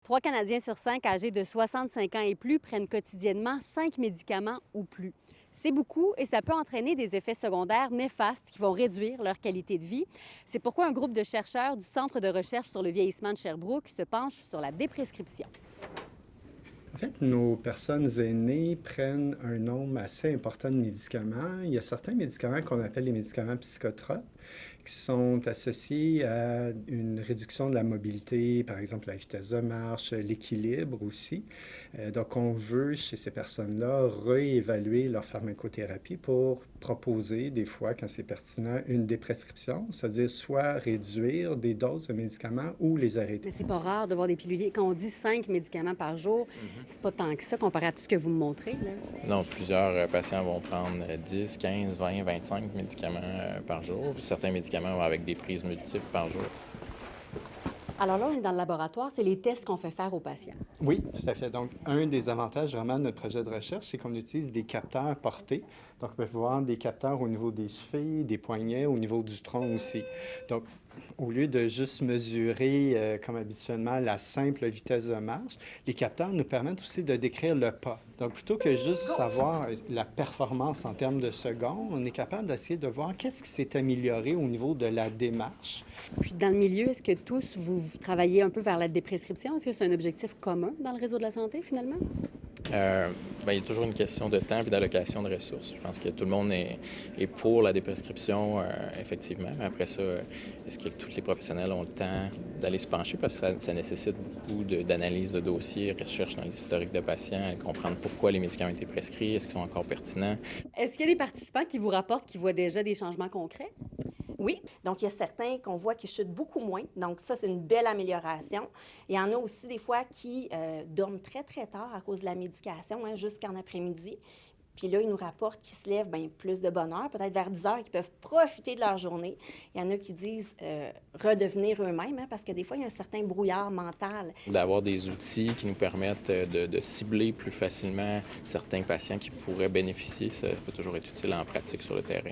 3 Canadiens sur 5 âgés de 65 ans et plus prennent quotidiennement 5 médicaments ou plus. C'est beaucoup et ça peut entraîner des effets secondaires néfastes qui vont réduire leur qualité de vie. C'est pourquoi un groupe de chercheurs du Centre de recherche sur le vieillissement de Sherbrooke se penche sur la déprescription. En fait, nos personnes aînées prennent un nombre assez important de médicaments. Il y a certains médicaments qu'on appelle les médicaments psychotropes qui sont associés à une réduction de la mobilité, par exemple la vitesse de marche, l'équilibre aussi. Donc, on veut, chez ces personnes-là, réévaluer leur pharmacothérapie pour proposer, des fois, quand c'est pertinent, une déprescription, c'est-à-dire soit réduire des doses de médicaments ou les arrêter. Mais c'est pas rare de voir des piluliers. Quand on dit 5 médicaments par jour, c'est pas tant que ça comparé à tout ce que vous me montrez, là. Non, plusieurs patients vont prendre 10, 15, 20, 25 médicaments par jour. Puis certains médicaments vont avec des prises multiples par jour. Alors là, on est dans le laboratoire, c'est les tests qu'on fait faire aux patients. Oui, tout à fait. Donc, un des avantages vraiment de notre projet de recherche, c'est qu'on utilise des capteurs portés. Donc, on peut voir des capteurs au niveau des chevilles, des poignets, au niveau du tronc aussi. Donc, au lieu de juste mesurer, comme habituellement, la simple vitesse de marche, les capteurs nous permettent aussi de décrire le pas. Donc, plutôt que juste savoir la performance en termes de secondes, on est capable d'essayer de voir qu'est-ce qui s'est amélioré au niveau de la démarche. Puis dans le milieu, est-ce que tous, vous travaillez un peu vers la déprescription? Est-ce que c'est un objectif commun dans le réseau de la santé, finalement? Il y a toujours une question de temps et d'allocation de ressources. Je pense que tout le monde est pour la déprescription, effectivement. Mais après ça, est-ce que tous les professionnels ont le temps d'aller se pencher? Parce que ça nécessite beaucoup d'analyse de dossiers, recherche dans les historiques de patients, comprendre pourquoi les médicaments ont été prescrits, est-ce qu'ils sont encore pertinents. Est-ce qu'il y a des participants qui vous rapportent qui voient déjà des changements concrets? Oui, donc il y a certains qu'on voit qui chutent beaucoup moins. Donc ça, c'est une belle amélioration. Il y en a aussi des fois qui dorment très, très tard à cause de la médication, jusqu'en après-midi. Puis là, ils nous rapportent qu'ils se lèvent plus de bonne heure, peut-être vers 10 heures, qu'ils peuvent profiter de leur journée. Il y en a qui disent redevenir eux-mêmes, parce que des fois, il y a un certain brouillard mental. D'avoir des outils qui nous permettent de cibler plus facilement certains patients qui pourraient bénéficier, ça peut toujours être utile en pratique sur le terrain.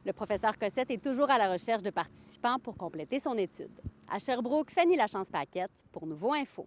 Le professeur Cossette est toujours à la recherche de participants pour compléter son étude. À Sherbrooke, Fanny Lachance-Paquette pour Nouveau Info.